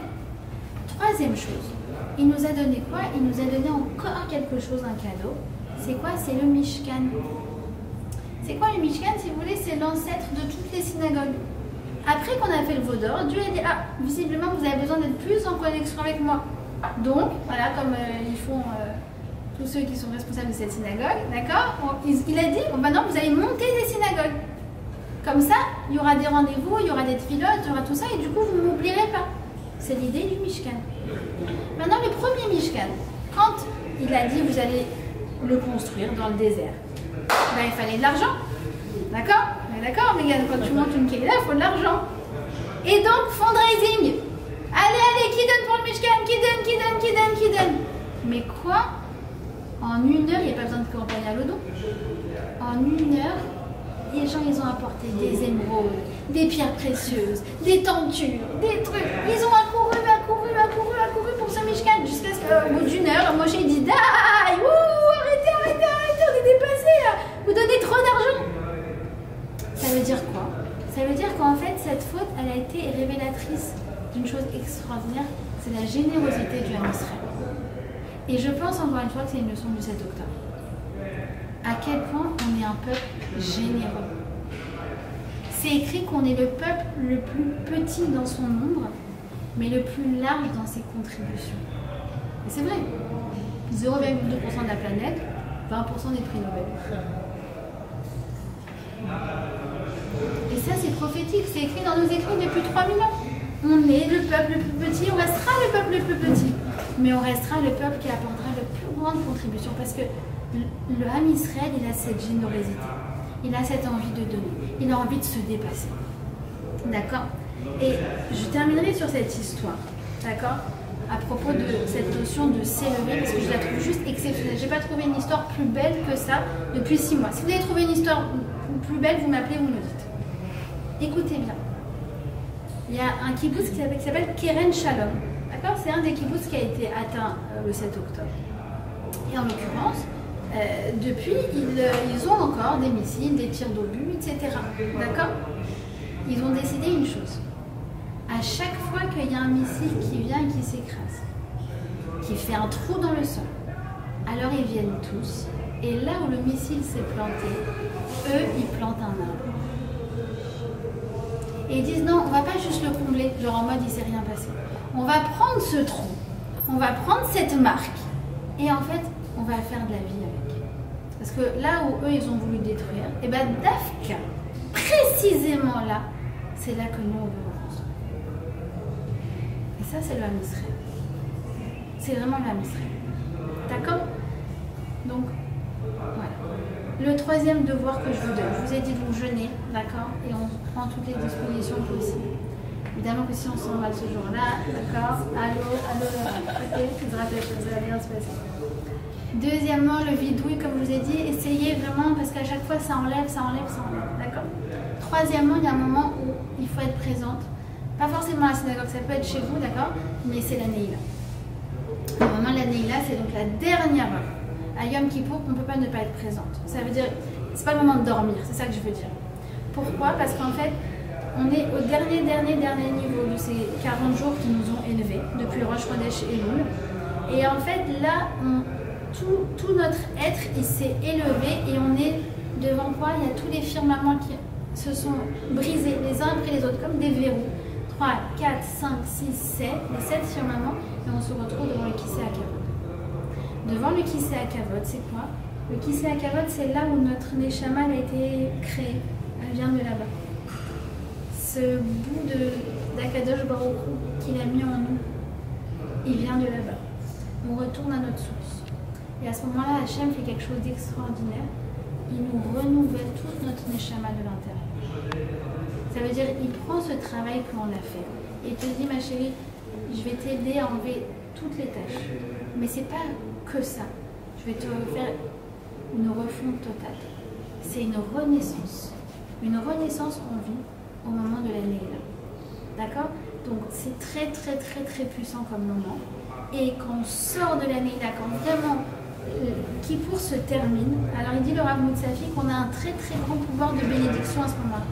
Troisième chose, il nous a donné quoi? Il nous a donné encore quelque chose, un cadeau. C'est quoi? C'est le Mishkan. C'est quoi le Mishkan? Si vous voulez, c'est l'ancêtre de toutes les synagogues. Après qu'on a fait le veau d'or, Dieu a dit, ah, visiblement vous avez besoin d'être plus en connexion avec moi. Donc, voilà, comme ils font tous ceux qui sont responsables de cette synagogue, d'accord? Il a dit, bon, maintenant vous allez monter des synagogues. Comme ça, il y aura des rendez-vous, il y aura des pilotes, il y aura tout ça, et du coup vous ne m'oublierez pas. C'est l'idée du Mishkan. Maintenant, le premier Mishkan, quand il a dit, vous allez le construire dans le désert, ben, il fallait de l'argent. D'accord? D'accord, Mégane, quand tu montes une Kéla, il faut de l'argent. Et donc, fundraising. Allez, qui donne pour le Mishkan? Qui donne? Mais quoi? En une heure, il n'y a pas besoin de campagne à l'eau. En une heure, les gens, ils ont apporté des émeraudes, des pierres précieuses, des tentures, des trucs. Ils ont accouru pour ce Mishkan. Jusqu'à ce qu'au bout d'une heure, moi j'ai dit, arrêtez, on est dépassé là. Vous donnez trop d'argent. Ça veut dire quoi? Ça veut dire qu'en fait, cette faute, elle a été révélatrice d'une chose extraordinaire, c'est la générosité du Ham Israël. Et je pense encore une fois que c'est une leçon du 7 octobre. À quel point on est un peuple généreux. C'est écrit qu'on est le peuple le plus petit dans son nombre, mais le plus large dans ses contributions. Et c'est vrai, 0,2% de la planète, 20% des prix Nobel. Et ça, c'est prophétique, c'est écrit dans nos écrits depuis 3000 ans. On est le peuple le plus petit, on restera le peuple le plus petit, mais on restera le peuple qui apportera la plus grande contribution, parce que le Ham Israël, il a cette générosité, il a cette envie de donner, il a envie de se dépasser. D'accord? Et je terminerai sur cette histoire, d'accord? À propos de cette notion de s'élever, parce que je la trouve juste exceptionnelle. Je n'ai pas trouvé une histoire plus belle que ça depuis 6 mois. Si vous avez trouvé une histoire plus belle, vous m'appelez, vous me le dites. Écoutez bien. Il y a un kibbutz qui s'appelle Keren Shalom. D'accord? C'est un des kibbutz qui a été atteint le 7 octobre. Et en l'occurrence, depuis, ils ont encore des missiles, des tirs d'obus, etc. D'accord? Ils ont décidé une chose. À chaque fois qu'il y a un missile qui vient et qui s'écrase, qui fait un trou dans le sol, alors ils viennent tous. Et là où le missile s'est planté, eux, ils plantent un arbre. Et ils disent non, on va pas juste le combler, genre en mode il s'est rien passé. On va prendre ce trou, on va prendre cette marque, et en fait, on va faire de la vie avec. Parce que là où eux, ils ont voulu détruire, et bien Dafka, précisément là, c'est là que nous, on veut reconstruire. Et ça, c'est le Ham Israël. C'est vraiment le Ham Israël. D'accord? Donc, voilà. Le troisième devoir que je vous donne, je vous ai dit de vous jeûner, d'accord? Et on prend toutes les dispositions possibles. Évidemment que si on s'en va ce jour-là, d'accord? Allô, ok, je vous rappelle que ça va bien se passer. Deuxièmement, le vidouille, comme je vous ai dit, essayez vraiment, parce qu'à chaque fois ça enlève, d'accord? Troisièmement, il y a un moment où il faut être présente. Pas forcément à la synagogue, ça peut être chez vous, d'accord? Mais c'est la Neila. Le moment de la Neila, c'est donc la dernière heure. À Yom Kippour, on ne peut pas ne pas être présente. Ça veut dire, c'est pas le moment de dormir, c'est ça que je veux dire. Pourquoi? Parce qu'en fait, on est au dernier niveau de ces 40 jours qui nous ont élevés, depuis Rosh Chodesh et Elul. Et en fait, là, tout notre être, il s'est élevé et on est devant quoi? Il y a tous les firmaments qui se sont brisés les uns après les autres, comme des verrous. 3, 4, 5, 6, 7, les 7 firmaments, et on se retrouve devant le Kisei HaKavod. Devant le Kisei HaKavod, c'est quoi? Le Kisei HaKavod, c'est là où notre Neshama a été créée. Elle vient de là-bas. Ce bout d'Akadosh Baruch Hu qu'il a mis en nous, il vient de là-bas. On retourne à notre source. Et à ce moment-là, Hachem fait quelque chose d'extraordinaire. Il nous renouvelle toute notre neshama de l'intérieur. Ça veut dire qu'il prend ce travail que l'on a fait et il te dit, ma chérie, je vais t'aider à enlever toutes les tâches. Mais c'est pas que ça. Je vais te faire une refonte totale. C'est une renaissance. Une renaissance qu'on vit au moment de la Neila. D'accord? Donc c'est très très très très puissant comme moment. Et quand on sort de la Neila, quand vraiment Kippour se termine, alors il dit le Rav Moutsafi qu'on a un très très grand pouvoir de bénédiction à ce moment-là.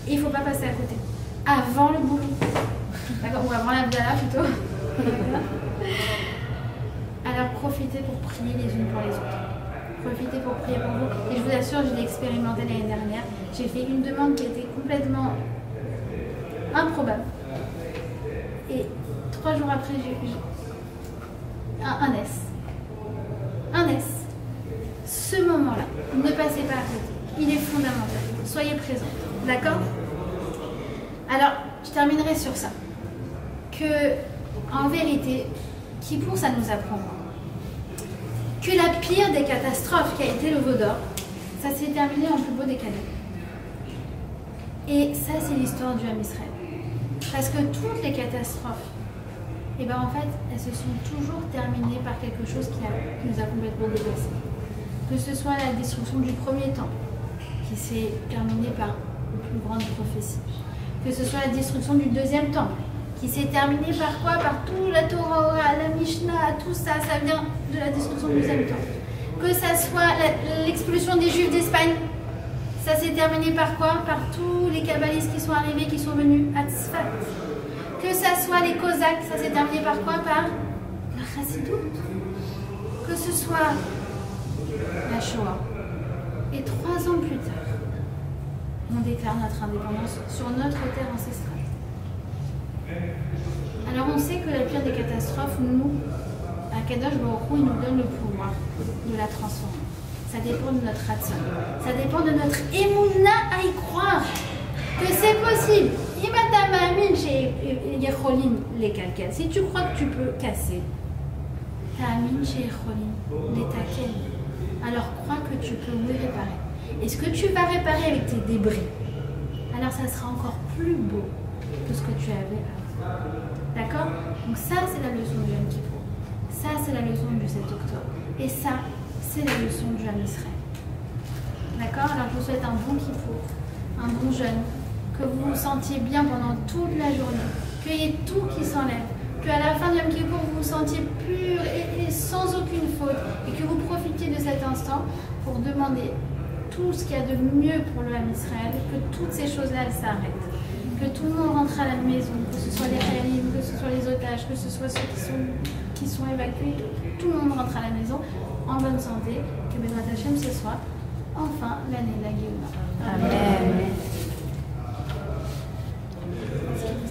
Et il ne faut pas passer à côté. Avant le boulot. D'accord? Ou avant la Vdala plutôt. Alors profitez pour prier les unes pour les autres. Profitez pour prier pour vous. Et je vous assure, je l'ai expérimenté l'année dernière. J'ai fait une demande qui était complètement improbable. Et 3 jours après, j'ai eu un S. Un S. Ce moment-là, ne passez pas à côté. Il est fondamental. Soyez présents. D'accord? Alors, je terminerai sur ça. Que, en vérité, Kippour, ça nous apprend que la pire des catastrophes qui a été le veau d'or, ça s'est terminé en plus beau des cadeaux. Et ça, c'est l'histoire du Ham Israël. Parce que toutes les catastrophes, et ben en fait, elles se sont toujours terminées par quelque chose qui nous a complètement dépassés. Que ce soit la destruction du premier temple, qui s'est terminée par une plus grande prophétie. Que ce soit la destruction du deuxième temple, qui s'est terminée par quoi? Par tout la Torah, la Mishnah, tout ça, ça vient de la destruction du deuxième temple. Que ça soit l'expulsion des Juifs d'Espagne, ça s'est terminé par quoi? Par tous les kabbalistes qui sont arrivés, qui sont venus à Tzfat. Que ça soit les Cosaques, ça s'est terminé par quoi? Par la Chassidoute. Que ce soit la Shoah. Et 3 ans plus tard, on déclare notre indépendance sur notre terre ancestrale. Alors on sait que la pire des catastrophes, nous, à Kadosh Baruch Hu, il nous donne le pouvoir de la transformer. Ça dépend de notre ratson. Ça dépend de notre émouna à y croire que c'est possible. Si tu crois que tu peux casser, alors crois que tu peux oui réparer. Et ce que tu vas réparer avec tes débris, alors ça sera encore plus beau que ce que tu avais avant. D'accord? Donc ça, c'est la leçon du Yom Kippour. Ça, c'est la leçon du 7 octobre. Et ça, c'est la leçon du Ham Israël. D'accord? Alors je vous souhaite un bon Kippour, un bon jeûne, que vous vous sentiez bien pendant toute la journée, qu'il y ait tout qui s'enlève, qu'à la fin du Yom Kippour, vous vous sentiez pur et sans aucune faute, et que vous profitiez de cet instant pour demander tout ce qu'il y a de mieux pour le Ham Israël, que toutes ces choses-là, elles s'arrêtent. Que tout le monde rentre à la maison, que ce soit les réalismes, que ce soit les otages, que ce soit ceux qui sont évacués, tout le monde rentre à la maison en bonne santé, que Bezrat Hashem ce soit enfin l'année de la Géoula.
Amen.